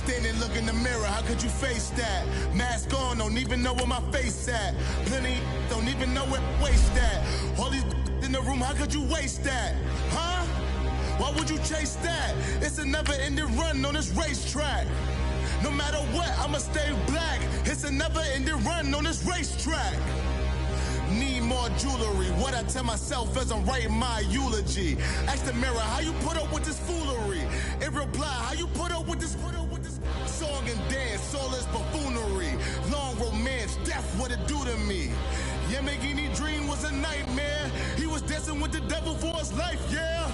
Standing, look in the mirror, how could you face that? Mask on, don't even know where my face at. Plenty, don't even know where waist at. All these in the room, how could you waste that? Huh? Why would you chase that? It's a never-ending run on this racetrack. No matter what, I'ma stay black. It's a never-ending run on this racetrack. Need more jewelry. What I tell myself as I'm writing my eulogy. Ask the mirror, how you put up with this foolery? It reply, how you put up with this song and dance, soulless buffoonery. Long romance, death, what it do to me? Yamagini dream was a nightmare. He was dancing with the devil for his life, yeah.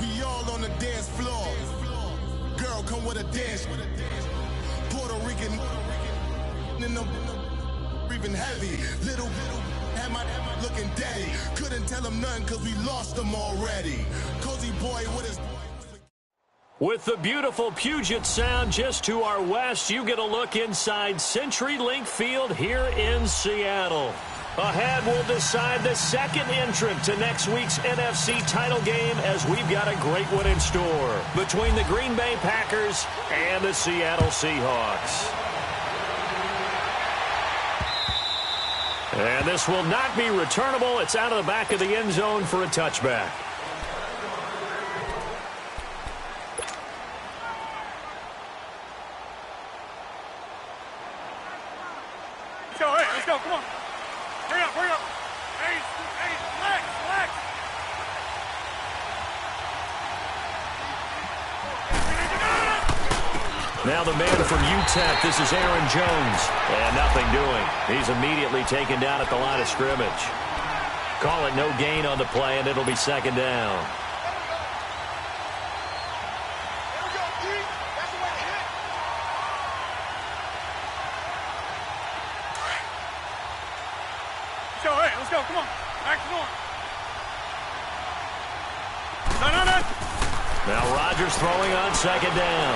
We all on the dance floor. Girl, come with a dance. Puerto Rican in the breathing heavy. Little had my looking daddy. Couldn't tell him nothing cause we lost him already. Cozy boy with his... With the beautiful Puget Sound just to our west, you get a look inside CenturyLink Field here in Seattle. Ahead, we'll decide the second entrant to next week's NFC title game as we've got a great one in store between the Green Bay Packers and the Seattle Seahawks. And this will not be returnable. It's out of the back of the end zone for a touchback. Let's go, come on. Hurry up. Hey, Lex. Now the man from UTEP, this is Aaron Jones. And nothing doing. He's immediately taken down at the line of scrimmage. Call it no gain on the play, and it'll be second down. Let's go, come on. Action on. No. Now Rodgers throwing on second down.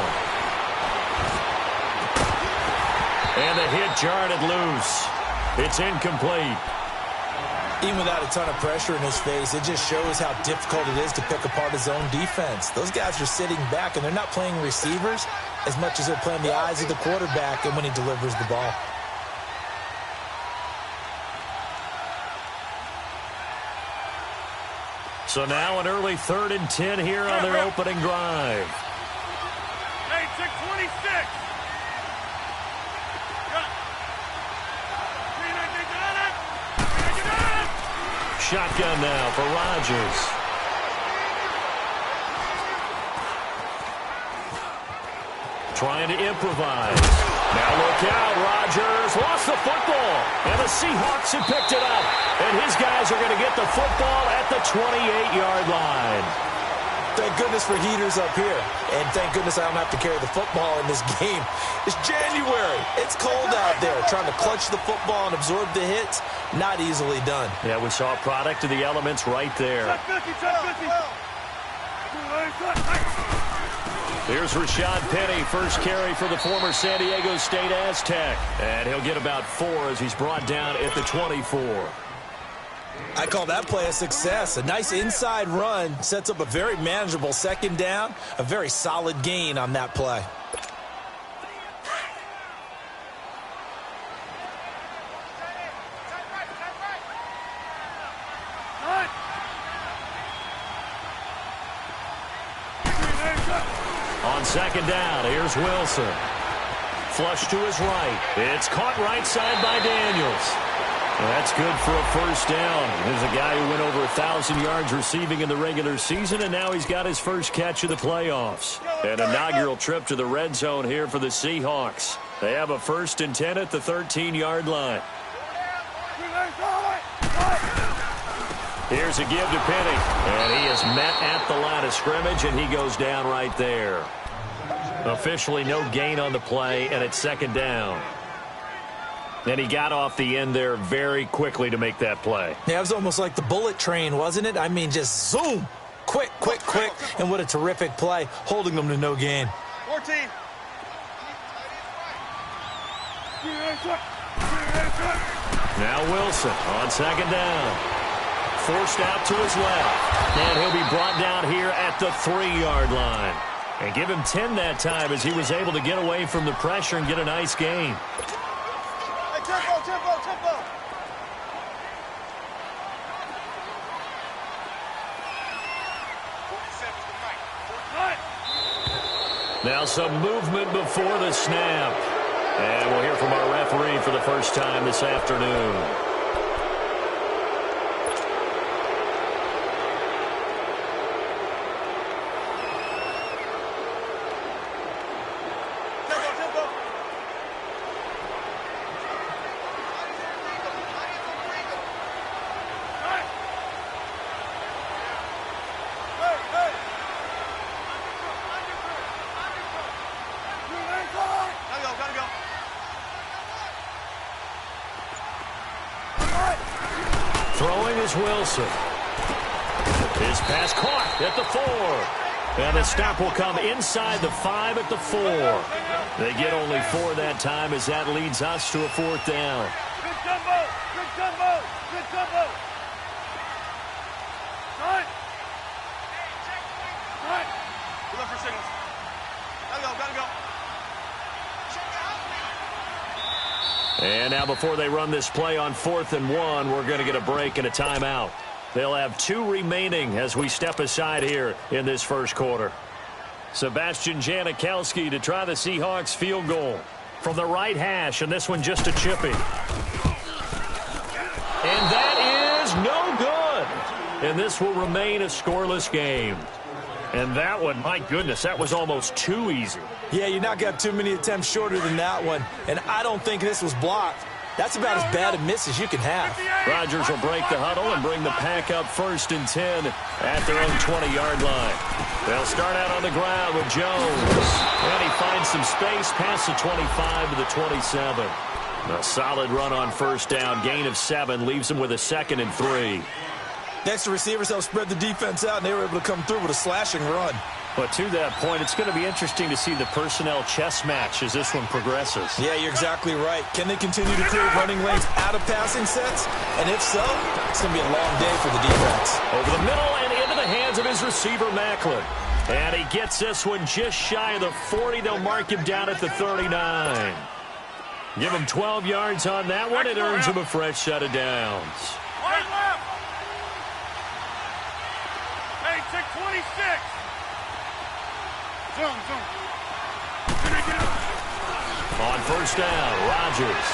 And the hit jarred it loose. It's incomplete. Even without a ton of pressure in his face, it just shows how difficult it is to pick apart his own defense. Those guys are sitting back, and they're not playing receivers as much as they're playing the eyes of the quarterback and when he delivers the ball. So now an early 3rd and 10 here on their opening drive. Hey, 626. Shotgun now for Rodgers. Trying to improvise. Now look out, Rodgers lost the football. And the Seahawks have picked it up. And his guys are going to get the football at the 28-yard line. Thank goodness for heaters up here. And thank goodness I don't have to carry the football in this game. It's January. It's cold out there. Trying to clutch the football and absorb the hits, not easily done. Yeah, we saw a product of the elements right there. Here's Rashad Penny, first carry for the former San Diego State Aztec. And he'll get about 4 as he's brought down at the 24. I call that play a success. A nice inside run sets up a very manageable second down. A very solid gain on that play. On second down, here's Wilson. Flush to his right. It's caught right side by Daniels. That's good for a first down. There's a guy who went over 1,000 yards receiving in the regular season, and now he's got his first catch of the playoffs. An inaugural trip to the red zone here for the Seahawks. They have a 1st and 10 at the 13-yard line. Here's a give to Penny, and he is met at the line of scrimmage, and he goes down right there. Officially no gain on the play, and it's second down. And he got off the end there very quickly to make that play. Yeah, it was almost like the bullet train, wasn't it? I mean, just zoom. Quick. And what a terrific play, holding them to no gain. 14. Now Wilson on second down. Forced out to his left. And he'll be brought down here at the 3-yard line. And give him 10 that time as he was able to get away from the pressure and get a nice gain. Hey, tempo. Now some movement before the snap. And we'll hear from our referee for the first time this afternoon. Throwing is Wilson. His pass caught at the 4. And the stop will come inside the 5 at the 4. They get only 4 that time as that leads us to a 4th down. Good combo. Right. We're looking for signals. Gotta go. And now before they run this play on 4th and 1, we're going to get a break and a timeout. They'll have 2 remaining as we step aside here in this first quarter. Sebastian Janikowski to try the Seahawks field goal from the right hash, and this one just a chippy. And that is no good. And this will remain a scoreless game. And that one, my goodness, that was almost too easy. Yeah, you're not got too many attempts shorter than that one. And I don't think this was blocked. That's about as bad a miss as you can have. Rodgers will break the huddle and bring the pack up 1st and 10 at their own 20-yard line. They'll start out on the ground with Jones. And he finds some space past the 25 to the 27. A solid run on 1st down. Gain of 7 leaves him with a 2nd and 3. Next, the receivers helped spread the defense out, and they were able to come through with a slashing run. But to that point, it's going to be interesting to see the personnel chess match as this one progresses. Yeah, you're exactly right. Can they continue to create running lanes out of passing sets? And if so, it's going to be a long day for the defense. Over the middle and into the hands of his receiver, Macklin. And he gets this one just shy of the 40. They'll mark him down at the 39. Give him 12 yards on that one. It earns him a fresh set of downs. Right left. Hey, check 26. Zoom. On 1st down, Rodgers.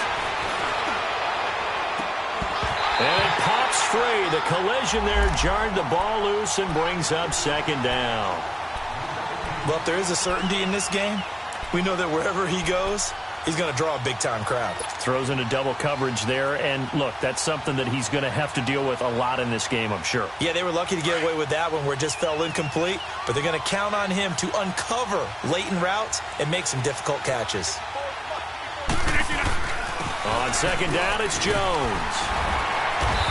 And it pops free. The collision there jarred the ball loose and brings up 2nd down. Well, if there is a certainty in this game, we know that wherever he goes, he's going to draw a big-time crowd. Throws into double coverage there, and look, that's something that he's going to have to deal with a lot in this game, I'm sure. Yeah, they were lucky to get away with that one where it just fell incomplete, but they're going to count on him to uncover latent routes and make some difficult catches. On 2nd down, it's Jones.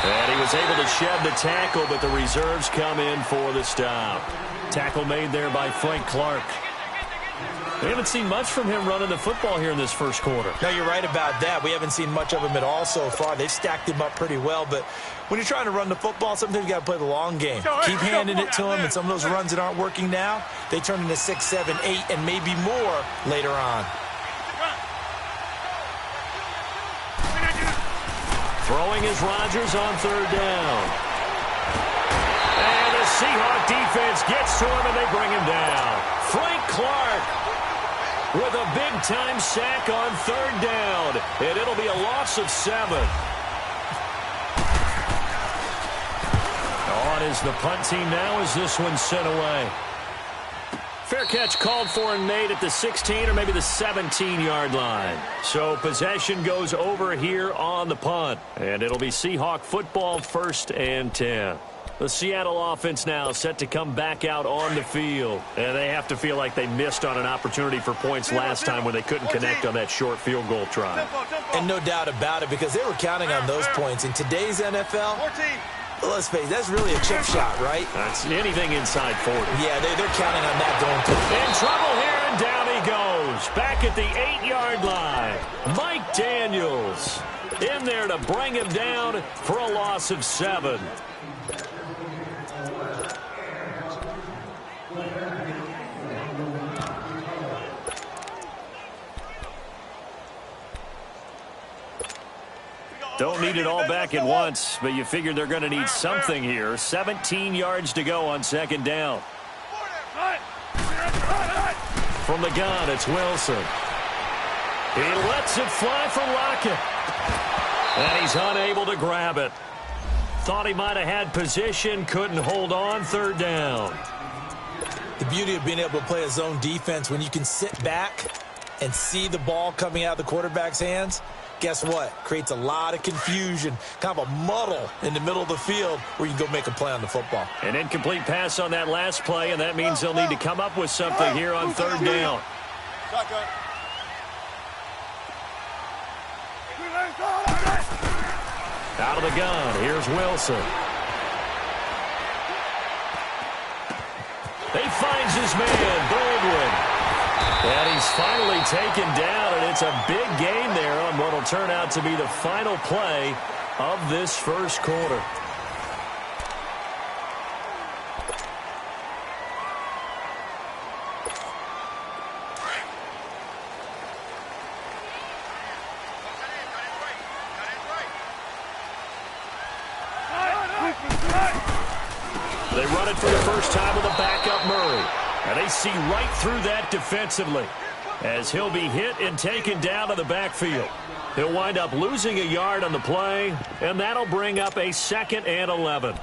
And he was able to shed the tackle, but the reserves come in for the stop. Tackle made there by Frank Clark. We haven't seen much from him running the football here in this first quarter. No, you're right about that. We haven't seen much of him at all so far. They've stacked him up pretty well, but when you're trying to run the football, sometimes you got to play the long game. Keep handing it to him, and some of those runs that aren't working now, they turn into 6, 7, 8, and maybe more later on. Throwing is Rodgers on 3rd down. And the Seahawk defense gets to him, and they bring him down. Frank Clark with a big-time sack on 3rd down, and it'll be a loss of 7. On is the punt team now as this one's sent away. Fair catch called for and made at the 16 or maybe the 17-yard line. So possession goes over here on the punt, and it'll be Seahawk football 1st and 10. The Seattle offense now set to come back out on the field. And they have to feel like they missed on an opportunity for points last time when they couldn't connect on that short field goal try. And no doubt about it, because they were counting on those points. In today's NFL, let's face it, that's really a chip shot, right? That's anything inside 40. Yeah, they're counting on that going to. In trouble here, and down he goes. Back at the 8-yard line. Mike Daniels in there to bring him down for a loss of 7. Don't need it all back at once, but you figure they're going to need something here. 17 yards to go on second down. From the gun, it's Wilson. He lets it fly for Lockett. And he's unable to grab it. Thought he might have had position, couldn't hold on, third down. The beauty of being able to play a zone defense when you can sit back and see the ball coming out of the quarterback's hands, guess what? Creates a lot of confusion, kind of a muddle in the middle of the field where you can go make a play on the football. An incomplete pass on that last play, and that means they'll need to come up with something here on third down. Out of the gun, here's Wilson. He finds his man, Baldwin. And he's finally taken down, and it's a big gain there on what will turn out to be the final play of this first quarter. They run it for the first time with a backup Murray. And they see right through that defensively as he'll be hit and taken down to the backfield. He'll wind up losing a yard on the play, and that'll bring up a 2nd and 11.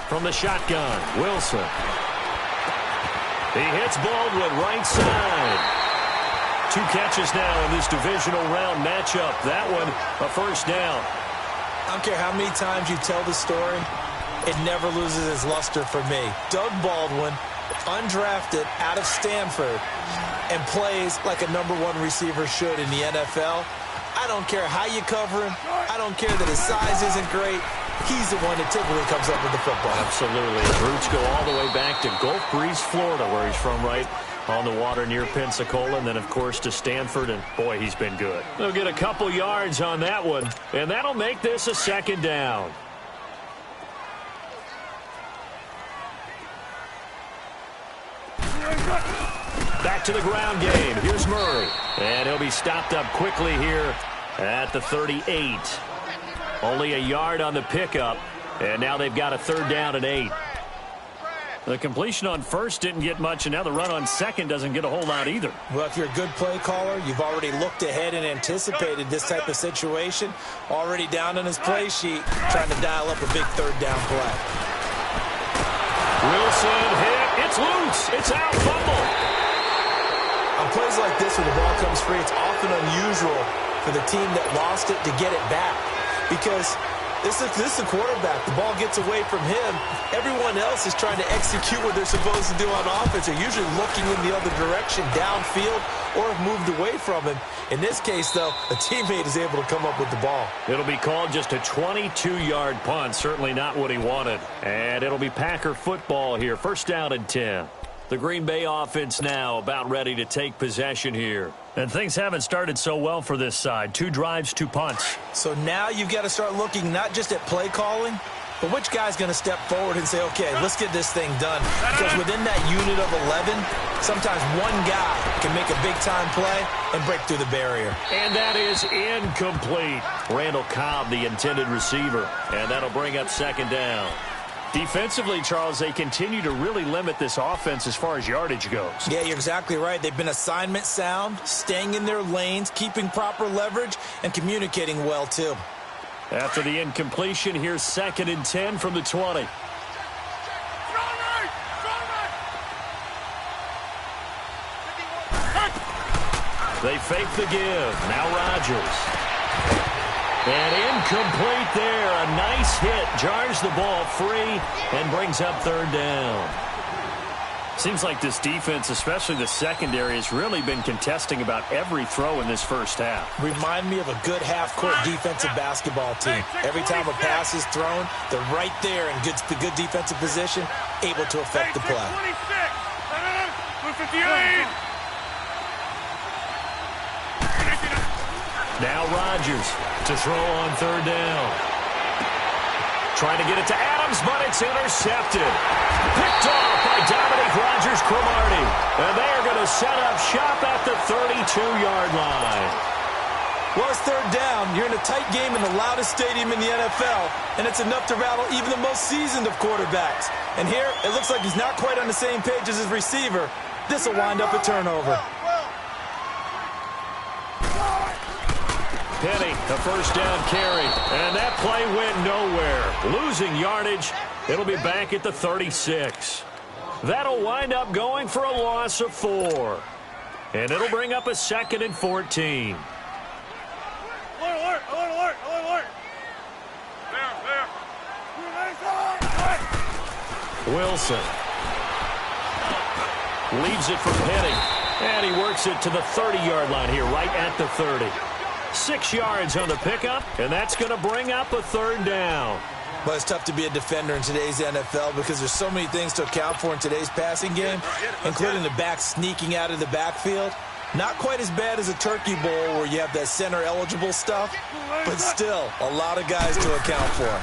From the shotgun, Wilson. He hits Baldwin right side. 2 catches now in this divisional round matchup. That one, a first down. I don't care how many times you tell the story, it never loses its luster for me. Doug Baldwin, undrafted out of Stanford, and plays like a #1 receiver should in the NFL. I don't care how you cover him. I don't care that his size isn't great. He's the one that typically comes up with the football. Absolutely. His roots go all the way back to Gulf Breeze, Florida, where he's from, right on the water near Pensacola, and then, of course, to Stanford, and, boy, he's been good. They'll get a couple yards on that one, and that'll make this a 2nd down. Back to the ground game. Here's Murray, and he'll be stopped up quickly here at the 38. Only a yard on the pickup, and now they've got a 3rd down and 8. The completion on first didn't get much, and now the run on second doesn't get a whole lot either. Well, if you're a good play caller, you've already looked ahead and anticipated this type of situation. Already down on his play sheet, trying to dial up a big 3rd down play. Wilson hit. It's loose. It's out. Fumble. On plays like this where the ball comes free, it's often unusual for the team that lost it to get it back. Because this is the quarterback. The ball gets away from him. Everyone else is trying to execute what they're supposed to do on offense. They're usually looking in the other direction, downfield, or have moved away from him. In this case, though, a teammate is able to come up with the ball. It'll be called just a 22-yard punt. Certainly not what he wanted. And it'll be Packer football here. 1st down and 10. The Green Bay offense now about ready to take possession here. And things haven't started so well for this side. 2 drives, 2 punts. So now you've got to start looking not just at play calling, but which guy's going to step forward and say, okay, let's get this thing done. Because within that unit of 11, sometimes one guy can make a big-time play and break through the barrier. And that is incomplete. Randall Cobb, the intended receiver. And that'll bring up 2nd down. Defensively, Charles, they continue to really limit this offense as far as yardage goes. Yeah, you're exactly right. They've been assignment sound, staying in their lanes, keeping proper leverage, and communicating well, too. After the incompletion, here's 2nd and 10 from the 20. They fake the give. Now Rodgers. And incomplete there. A nice hit. Jars the ball free and brings up 3rd down. Seems like this defense, especially the secondary, has really been contesting about every throw in this first half. Remind me of a good half-court defensive basketball team. Every time a pass is thrown, they're right there in good defensive position, able to affect the play. Now Rodgers to throw on 3rd down. trying to get it to Adams, but it's intercepted. Picked off by Dominique Rodgers-Cromartie. And they are going to set up shop at the 32-yard line. Well, it's third down. You're in a tight game in the loudest stadium in the NFL, and it's enough to rattle even the most seasoned of quarterbacks. And here, it looks like he's not quite on the same page as his receiver. This will wind up a turnover. Penny, the first down carry, and that play went nowhere. Losing yardage, it'll be back at the 36. That'll wind up going for a loss of 4. And it'll bring up a 2nd and 14. Alert. Wilson leaves it for Penny, and he works it to the 30-yard line here, right at the 30. 6 yards on the pickup, and that's going to bring up a 3rd down. But it's tough to be a defender in today's NFL because there's so many things to account for in today's passing game, including the back sneaking out of the backfield. Not quite as bad as a turkey bowl where you have that center-eligible stuff, but still a lot of guys to account for.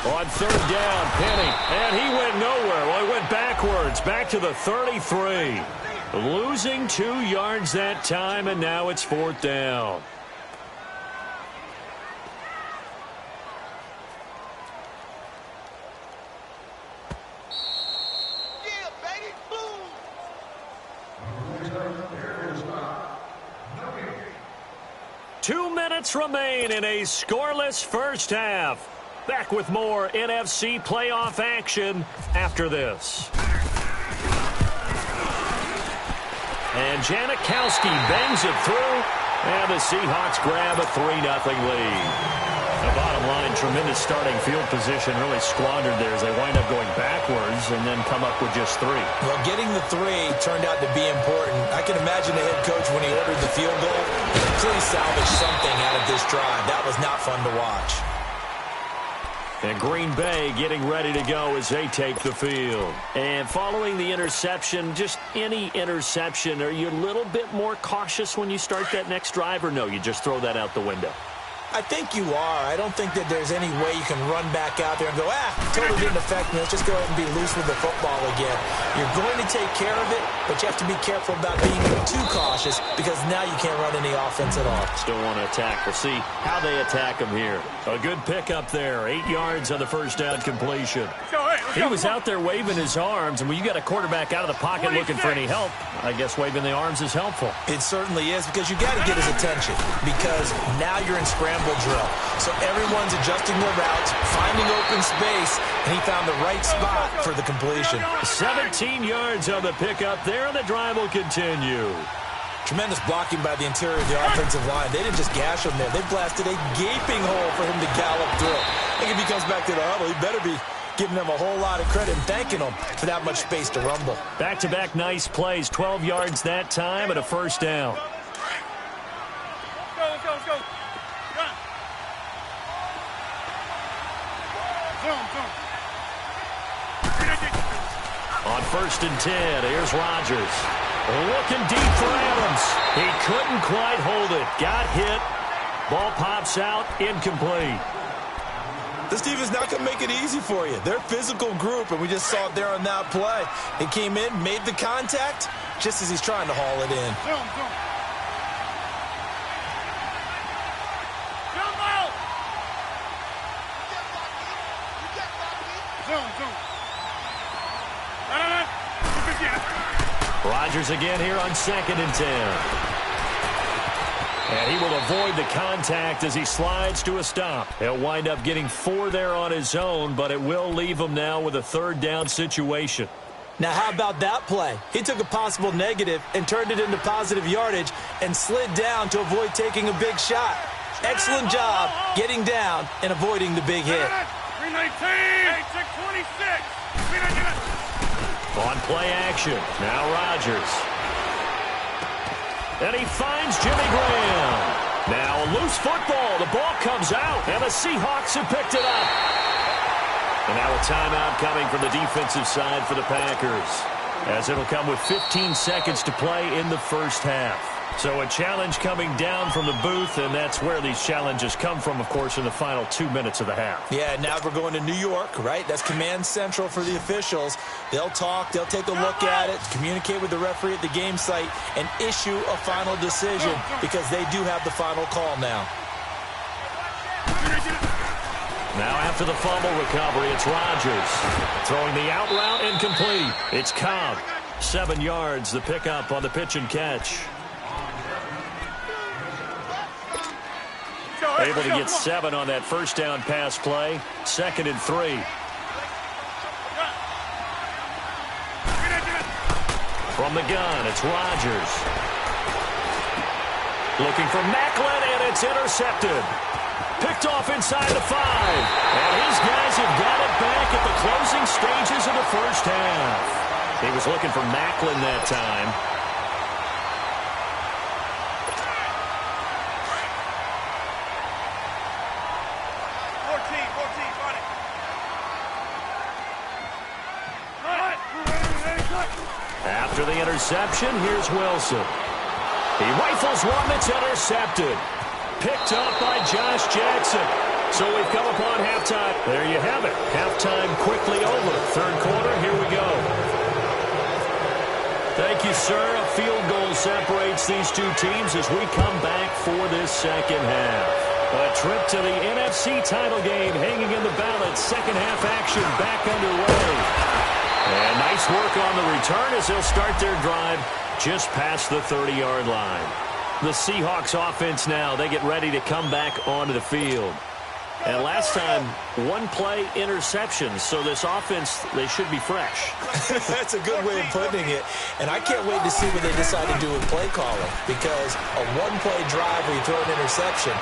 On 3rd down, Penny, and he went nowhere. Well, he went backwards, back to the 33. Losing 2 yards that time, and now it's 4th down. Yeah, baby, boom. 2 minutes remain in a scoreless first half. Back with more NFC playoff action after this. And Janikowski bangs it through, and the Seahawks grab a 3-0 lead. The bottom line, tremendous starting field position, really squandered there as they wind up going backwards and then come up with just 3. Well, getting the 3 turned out to be important. I can imagine the head coach when he ordered the field goal, please salvage something out of this drive. That was not fun to watch. And Green Bay getting ready to go as they take the field. And following the interception, just any interception, are you a little bit more cautious when you start that next drive, or no, you just throw that out the window? I think you are. I don't think that there's any way you can run back out there and go, totally didn't affect me. Let's just go ahead and be loose with the football again. You're going to take care of it, but you have to be careful about being too cautious because now you can't run any offense at all. Still want to attack. We'll see how they attack him here. A good pickup there. 8 yards on the first down completion. He was out there waving his arms, and when you got a quarterback out of the pocket looking for any help, I guess waving the arms is helpful. It certainly is because you got to get his attention because now you're in scramble drill. So everyone's adjusting their routes, finding open space, and he found the right spot for the completion. 17 yards on the pickup there, and the drive will continue. Tremendous blocking by the interior of the offensive line. They didn't just gash him there. They blasted a gaping hole for him to gallop through. I think if he comes back to the huddle, he better be giving them a whole lot of credit and thanking them for that much space to rumble. Back-to-back nice plays, 12 yards that time and a first down. Let's go. On 1st and 10, here's Rodgers. Looking deep for Adams. He couldn't quite hold it. Got hit. Ball pops out. Incomplete. This team is not going to make it easy for you. They're a physical group, and we just saw it there on that play. He came in, made the contact, just as he's trying to haul it in. Rodgers again here on 2nd and 10. And he will avoid the contact as he slides to a stop. He'll wind up getting 4 there on his own, but it will leave him now with a 3rd down situation. Now, how about that play? He took a possible negative and turned it into positive yardage and slid down to avoid taking a big shot. Excellent job getting down and avoiding the big hit. 26. On play action, now Rodgers. And he finds Jimmy Graham. Now a loose football. The ball comes out, and the Seahawks have picked it up. And now a timeout coming from the defensive side for the Packers, as it'll come with 15 seconds to play in the first half. So a challenge coming down from the booth, and that's where these challenges come from, of course, in the final 2 minutes of the half. Yeah, now we're going to New York, right? That's command central for the officials. They'll talk, they'll take a look at it, communicate with the referee at the game site, and issue a final decision because they do have the final call now. Now after the fumble recovery, it's Rodgers. Throwing the out route incomplete. It's Cobb. 7 yards, the pickup on the pitch and catch. Able to get 7 on that first down pass play. 2nd and 3. From the gun, it's Rodgers. Looking for Macklin, and it's intercepted. Picked off inside the 5. And his guys have got it back at the closing stages of the first half. He was looking for Macklin that time. After the interception, here's Wilson. He rifles one that's intercepted. Picked up by Josh Jackson. So we've come upon halftime. There you have it. Halftime quickly over. Third quarter, here we go. Thank you, sir. A field goal separates these two teams as we come back for this second half. A trip to the NFC title game hanging in the balance. Second half action back underway. And nice work on the return as they'll start their drive just past the 30-yard line. The Seahawks offense now, they get ready to come back onto the field. And last time, 1-play interceptions, so this offense, they should be fresh. That's a good way of putting it. And I can't wait to see what they decide to do with play calling, because a 1-play drive where you throw an interception,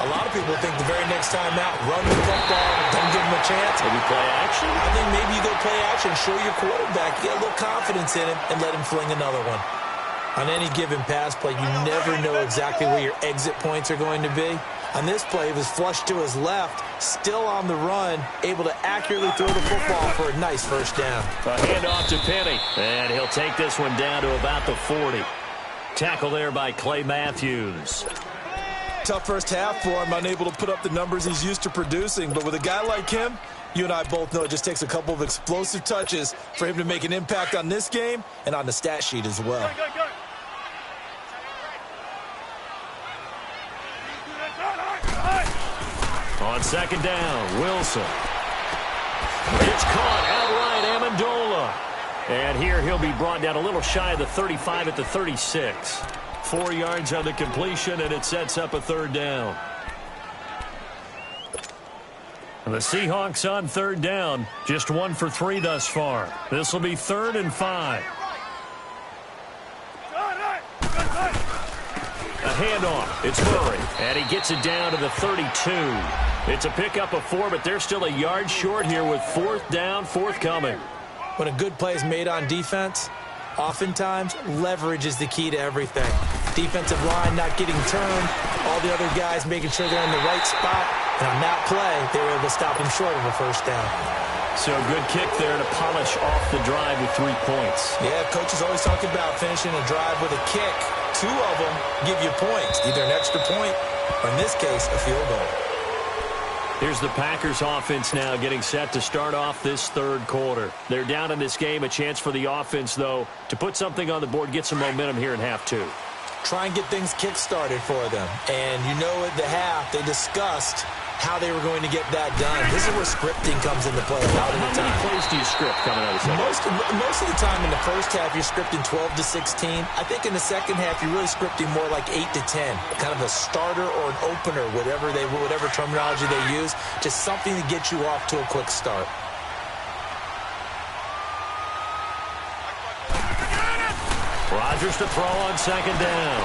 a lot of people think the very next time out, run the football, don't give them a chance. Maybe play action? I think maybe you go play action, show your quarterback, get a little confidence in him, and let him fling another one. On any given pass play, you never know exactly where your exit points are going to be. On this play, he was flushed to his left, still on the run, able to accurately throw the football for a nice first down. A handoff to Penny, and he'll take this one down to about the 40. Tackle there by Clay Matthews. Tough first half for him, unable to put up the numbers he's used to producing. But with a guy like him, you and I both know it just takes a couple of explosive touches for him to make an impact on this game and on the stat sheet as well. On second down, Wilson. It's caught outright, Amendola. And here he'll be brought down a little shy of the 35 at the 36. 4 yards on the completion, and it sets up a third down. The Seahawks on third down, just 1 for 3 thus far. This will be 3rd and 5. A handoff. It's Murray, and he gets it down to the 32. It's a pickup of 4, but they're still a yard short here with 4th down, forthcoming. When a good play is made on defense, oftentimes leverage is the key to everything. Defensive line not getting turned, all the other guys making sure they're in the right spot, and on that play, they were able to stop him short of a first down. So a good kick there to polish off the drive with 3 points. Yeah, coaches always talk about finishing a drive with a kick. 2 of them give you points, either an extra point or, in this case, a field goal. Here's the Packers offense now getting set to start off this third quarter. They're down in this game. A chance for the offense, though, to put something on the board, get some momentum here in half 2. Try and get things kick-started for them. And you know at the half, they discussed how they were going to get that done. This is where scripting comes into play a lot of the time. How many plays do you script coming out of the second? Most of the time in the first half, you're scripting 12 to 16. I think in the second half, you're really scripting more like 8 to 10. Kind of a starter or an opener, whatever terminology they use. Just something to get you off to a quick start. Rodgers to throw on second down.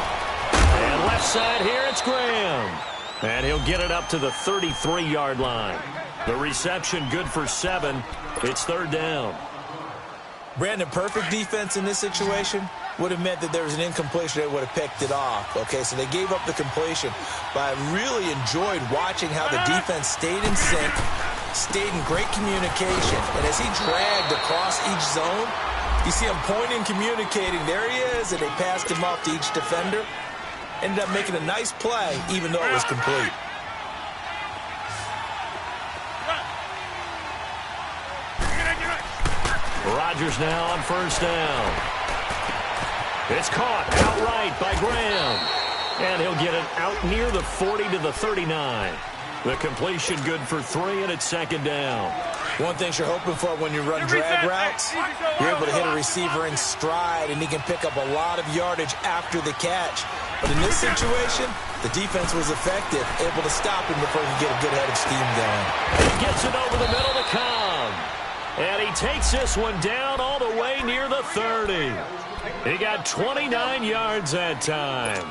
And left side here, it's Graham. And he'll get it up to the 33-yard line. The reception good for 7. It's third down. Brandon, perfect defense in this situation would have meant that there was an incompletion. They would have picked it off. Okay, so they gave up the completion. But I really enjoyed watching how the defense stayed in sync, stayed in great communication. And as he dragged across each zone, you see him pointing, communicating. There he is, and they passed him off to each defender. Ended up making a nice play, even though it was complete. Rodgers now on first down. It's caught outright by Graham. And he'll get it out near the 40 to the 39. The completion good for 3, and it's second down. One thing you're hoping for when you run drag routes, you're able to hit a receiver in stride, and he can pick up a lot of yardage after the catch. But in this situation, the defense was effective, able to stop him before he could get a good head of steam going. He gets it over the middle to Cobb. And he takes this one down all the way near the 30. He got 29 yards that time.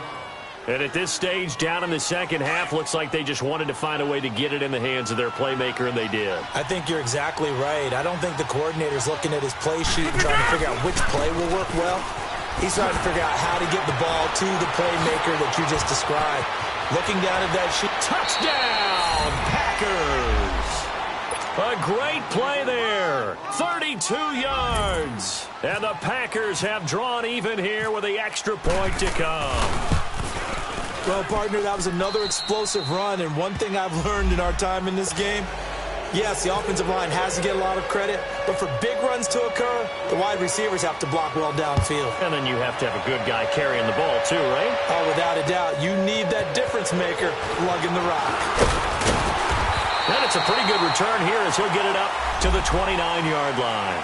And at this stage, down in the second half, looks like they just wanted to find a way to get it in the hands of their playmaker, and they did. I think you're exactly right. I don't think the coordinator's looking at his play sheet and trying to figure out which play will work well. He's trying to figure out how to get the ball to the playmaker that you just described. Looking down at that sheet. Touchdown, Packers! A great play there. 32 yards. And the Packers have drawn even here with the extra point to come. Well, partner, that was another explosive run, and one thing I've learned in our time in this game, yes, the offensive line has to get a lot of credit, but for big runs to occur, the wide receivers have to block well downfield. And then you have to have a good guy carrying the ball too, right? Oh, without a doubt. You need that difference maker lugging the rock. And it's a pretty good return here as he'll get it up to the 29-yard line.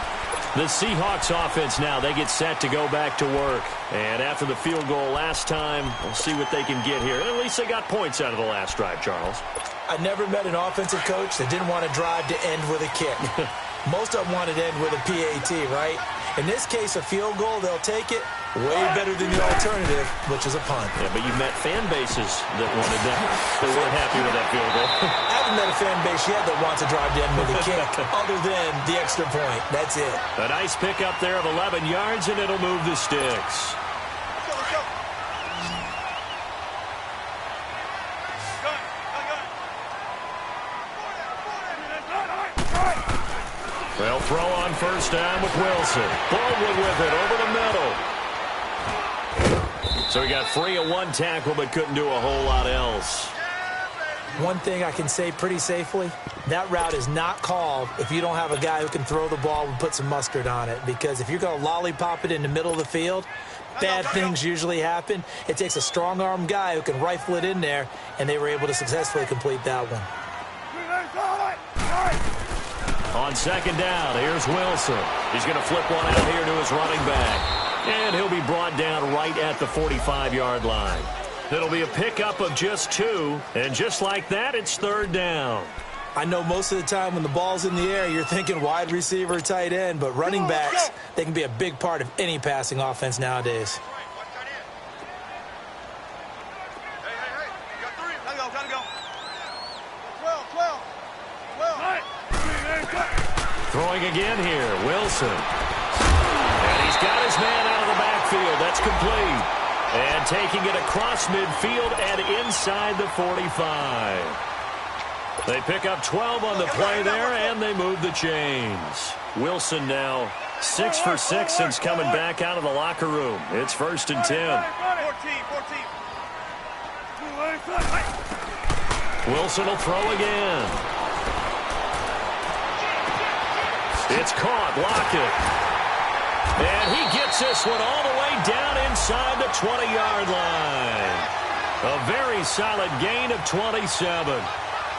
The Seahawks offense now, they get set to go back to work. And after the field goal last time, we'll see what they can get here. At least they got points out of the last drive, Charles. I never met an offensive coach that didn't want to drive to end with a kick. Most of them wanted to end with a PAT, right? In this case, a field goal, they'll take it. Way better than the alternative, which is a punt. Yeah, but you've met fan bases that wanted that. They weren't happy with that field goal. I haven't met a fan base yet that wants to drive to end with a kick, other than the extra point. That's it. A nice pickup there of 11 yards, and it'll move the sticks. They'll throw on first down with Wilson. Baldwin with it over the middle. So he got free of one tackle but couldn't do a whole lot else. One thing I can say pretty safely, that route is not called if you don't have a guy who can throw the ball and put some mustard on it. Because if you're going to lollipop it in the middle of the field, bad things usually happen. It takes a strong-arm guy who can rifle it in there, and they were able to successfully complete that one. On second down, here's Wilson. He's going to flip one out here to his running back. And he'll be brought down right at the 45-yard line. It'll be a pickup of just 2, and just like that, it's third down. I know most of the time when the ball's in the air, you're thinking wide receiver, tight end, but running backs, they can be a big part of any passing offense nowadays. Hey, you got 3. Gotta go. 12. Throwing again here, Wilson. And he's got his man out of the backfield. That's complete. And taking it across midfield and inside the 45. They pick up 12 on the play there, and they move the chains. Wilson now 6 for 6 since coming back out of the locker room. It's first and 10. 14. Wilson will throw again. It's caught. Lockett. And he gets this one all the way down inside the 20-yard line. A very solid gain of 27.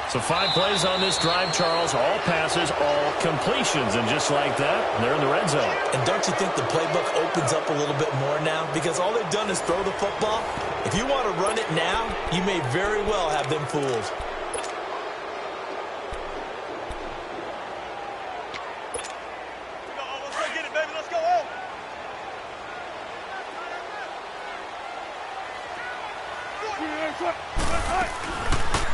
So 5 plays on this drive, Charles. All passes, all completions. And just like that, they're in the red zone. And don't you think the playbook opens up a little bit more now? Because all they've done is throw the football. If you want to run it now, you may very well have them fooled.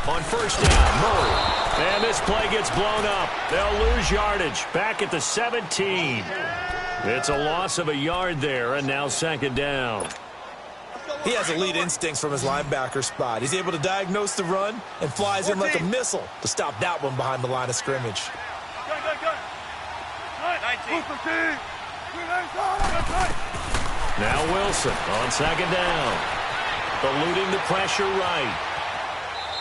On first down, Murray. And this play gets blown up. They'll lose yardage. Back at the 17. It's a loss of a yard there, and now second down. He has elite instincts from his linebacker spot. He's able to diagnose the run and flies in like a missile to stop that one behind the line of scrimmage. Now Wilson on second down. Eluding the pressure right.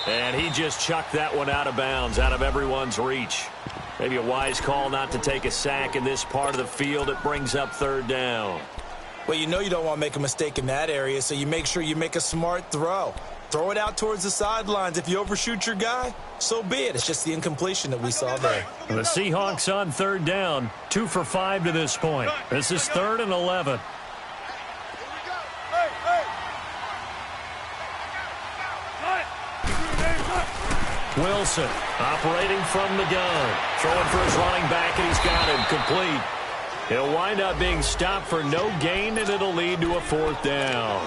And he just chucked that one out of bounds, out of everyone's reach. Maybe a wise call not to take a sack in this part of the field. It brings up third down. Well, you know you don't want to make a mistake in that area, so you make sure you make a smart throw. Throw it out towards the sidelines. If you overshoot your guy, so be it. It's just the incompletion that we saw there. The Seahawks on third down, 2 for 5 to this point. This is 3rd and 11. Wilson operating from the gun. Throwing for his running back, and he's got him complete. He'll wind up being stopped for no gain, and it'll lead to a 4th down.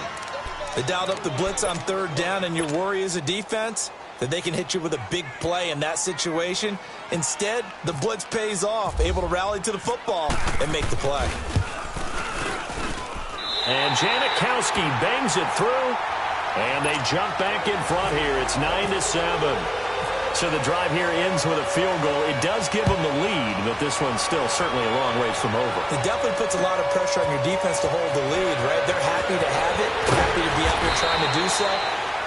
They dialed up the blitz on third down, and your worry as a defense that they can hit you with a big play in that situation. Instead, the blitz pays off, able to rally to the football and make the play. And Janikowski bangs it through, and they jump back in front here. It's 9-7. So the drive here ends with a field goal. It does give them the lead, but this one's still certainly a long ways from over. It definitely puts a lot of pressure on your defense to hold the lead, right? They're happy to have it, happy to be out there trying to do so.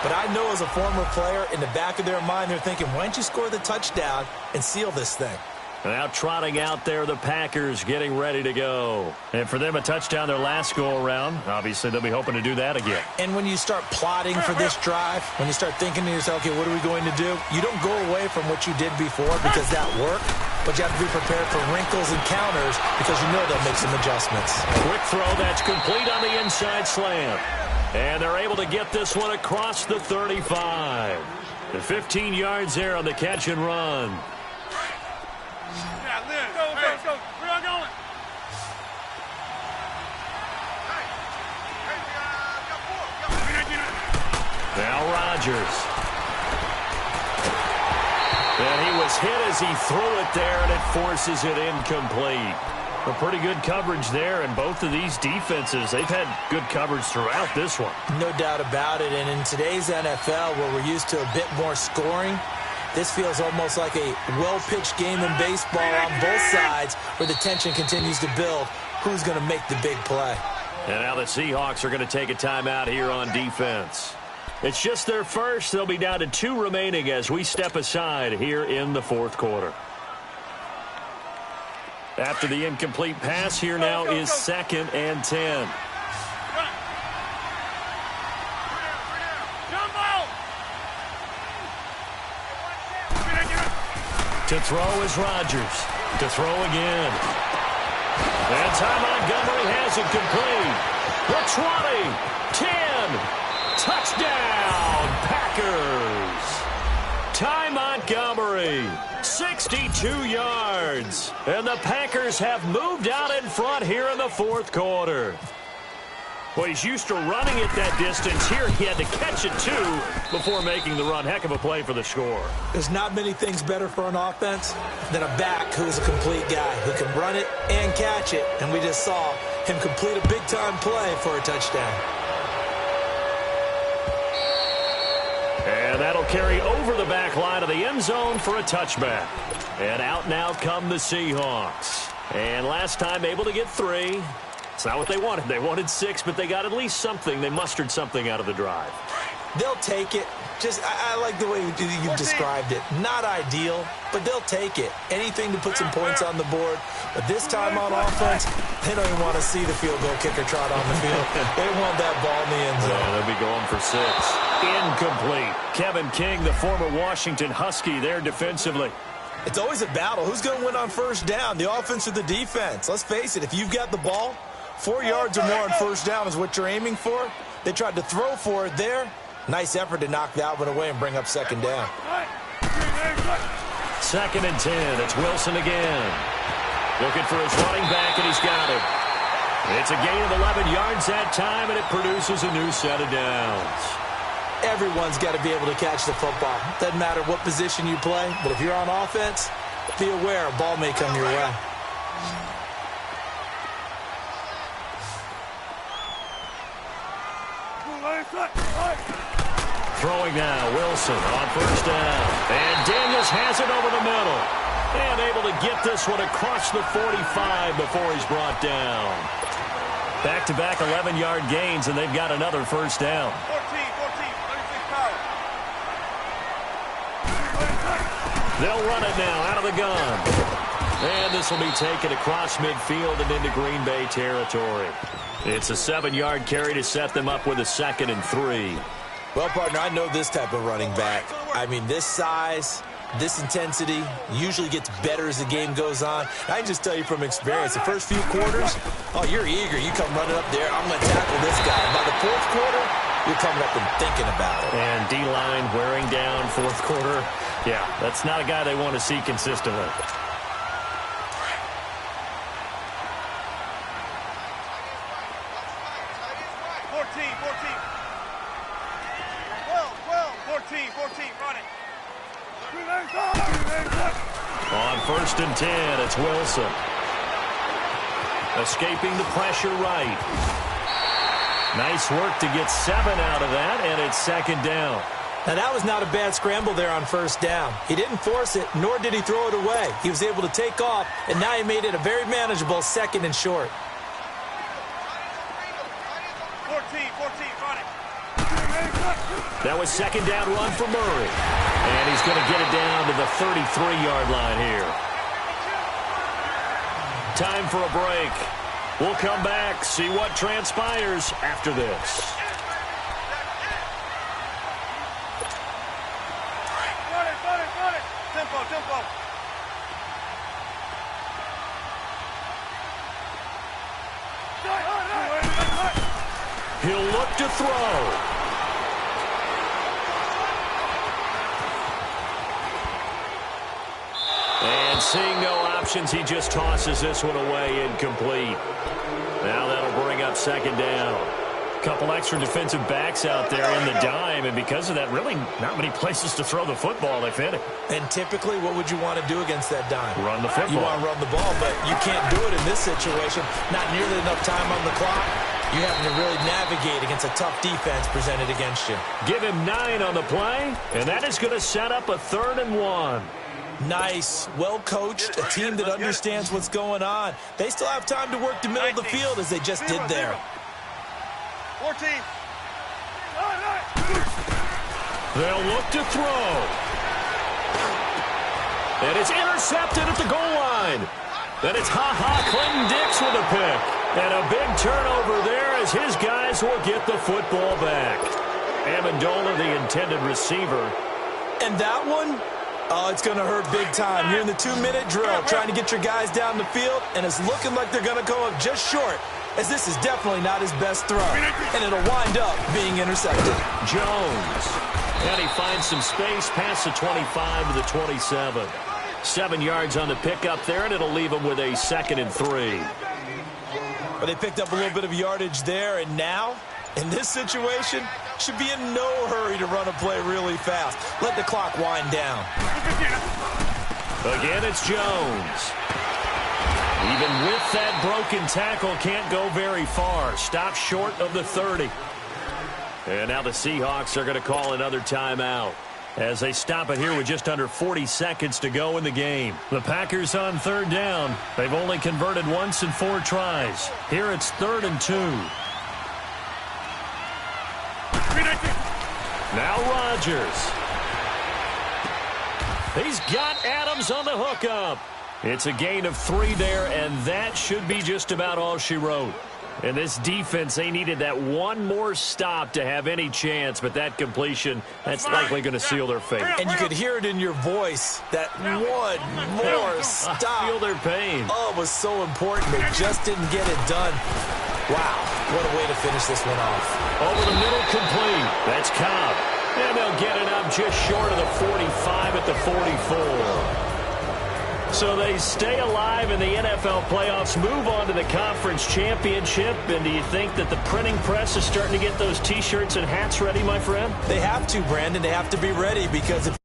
But I know as a former player, in the back of their mind, they're thinking, why don't you score the touchdown and seal this thing? Now trotting out there, the Packers getting ready to go. And for them, a touchdown their last go-around. Obviously, they'll be hoping to do that again. And when you start plotting for this drive, when you start thinking to yourself, okay, what are we going to do? You don't go away from what you did before because that worked, but you have to be prepared for wrinkles and counters because you know they'll make some adjustments. Quick throw that's complete on the inside slant. And they're able to get this one across the 35. The 15 yards there on the catch and run. Let's go. Where y'all going? Now Rodgers. And he was hit as he threw it there, and it forces it incomplete. A pretty good coverage there, and both of these defenses, they've had good coverage throughout this one. No doubt about it, and in today's NFL, where we're used to a bit more scoring, this feels almost like a well-pitched game in baseball on both sides where the tension continues to build. Who's going to make the big play? And now the Seahawks are going to take a timeout here on defense. It's just their first. They'll be down to 2 remaining as we step aside here in the 4th quarter. After the incomplete pass, here now is 2nd and 10. To throw is Rodgers. To throw again. And Ty Montgomery has it complete. The 20, 10, touchdown, Packers. Ty Montgomery, 62 yards. And the Packers have moved out in front here in the 4th quarter. Well, he's used to running it that distance. Here he had to catch it, too, before making the run. Heck of a play for the score. There's not many things better for an offense than a back who's a complete guy who can run it and catch it. And we just saw him complete a big-time play for a touchdown. And that'll carry over the back line of the end zone for a touchback. And out now come the Seahawks. And last time able to get 3. It's not what they wanted. They wanted 6, but they got at least something. They mustered something out of the drive. They'll take it. I like the way you've described it. Not ideal, but they'll take it. Anything to put some points on the board. But this time on offense, they don't even want to see the field goal kicker trot on the field. They want that ball in the end zone. Yeah, they'll be going for 6. Incomplete. Kevin King, the former Washington Husky, there defensively. It's always a battle. Who's going to win on first down, the offense or the defense? Let's face it, if you've got the ball, 4 yards or more on first down is what you're aiming for. They tried to throw for it there. Nice effort to knock that one away and bring up 2nd down. 2nd and 10. It's Wilson again. Looking for his running back, and he's got it. It's a gain of 11 yards that time, and it produces a new set of downs. Everyone's got to be able to catch the football. Doesn't matter what position you play, but if you're on offense, be aware a ball may come your way. Throwing now, Wilson on first down. And Daniels has it over the middle. And able to get this one across the 45 before he's brought down. Back-to-back 11-yard gains, and they've got another first down. 14, 36 power. They'll run it now out of the gun. And this will be taken across midfield and into Green Bay territory. It's a 7-yard carry to set them up with a 2nd and 3. Well, partner, I know this type of running back. I mean, this size, this intensity usually gets better as the game goes on. I can just tell you from experience, the first few quarters, oh, you're eager. You come running up there, I'm going to tackle this guy. And by the 4th quarter, you're coming up and thinking about it. And D-line wearing down 4th quarter. Yeah, that's not a guy they want to see consistently. 14, run it. On 1st and 10, it's Wilson. Escaping the pressure right. Nice work to get 7 out of that, and it's 2nd down. Now, that was not a bad scramble there on 1st down. He didn't force it, nor did he throw it away. He was able to take off, and now he made it a very manageable 2nd and short. 14, run it. That was 2nd down run for Murray. And he's going to get it down to the 33-yard line here. Time for a break. We'll come back, see what transpires after this. Run it. Tempo. He'll look to throw. And seeing no options, he just tosses this one away incomplete. Now that'll bring up 2nd down. Couple extra defensive backs out there in the dime, and because of that, really not many places to throw the football if any. And typically, what would you want to do against that dime? Run the football. You want to run the ball, but you can't do it in this situation. Not nearly enough time on the clock. You're having to really navigate against a tough defense presented against you. Give him 9 on the play, and that is going to set up a 3rd and 1. Nice, well-coached, a team that understands what's going on. They still have time to work the middle of the field as they just did there. 14. They'll look to throw. And it's intercepted at the goal line. Then it's Clinton Dix with a pick. And a big turnover there as his guys will get the football back. Amendola, the intended receiver. And that one, oh, it's going to hurt big time. You're in the 2-minute drill trying to get your guys down the field, and it's looking like they're going to come up just short, as this is definitely not his best throw. And it'll wind up being intercepted. Jones. And he finds some space past the 25 to the 27. 7 yards on the pickup there, and it'll leave him with a 2nd and 3. But they picked up a little bit of yardage there, and now, in this situation, should be in no hurry to run a play really fast. Let the clock wind down. Again, it's Jones. Even with that broken tackle, can't go very far. Stop short of the 30. And now the Seahawks are going to call another timeout as they stop it here with just under 40 seconds to go in the game. The Packers on 3rd down. They've only converted once in 4 tries. Here it's 3rd and 2. Now Rodgers. He's got Adams on the hookup. It's a gain of 3 there, and that should be just about all she wrote. And this defense, they needed that one more stop to have any chance, but that completion, that's likely going to seal their fate. And you could hear it in your voice, that one more stop. I feel their pain. Oh, it was so important. They just didn't get it done. Wow, what a way to finish this one off. Over the middle, complete. That's Cobb. And they'll get it up just short of the 45 at the 44. So they stay alive in the NFL playoffs, move on to the conference championship. And do you think that the printing press is starting to get those T-shirts and hats ready, my friend? They have to, Brandon. They have to be ready because if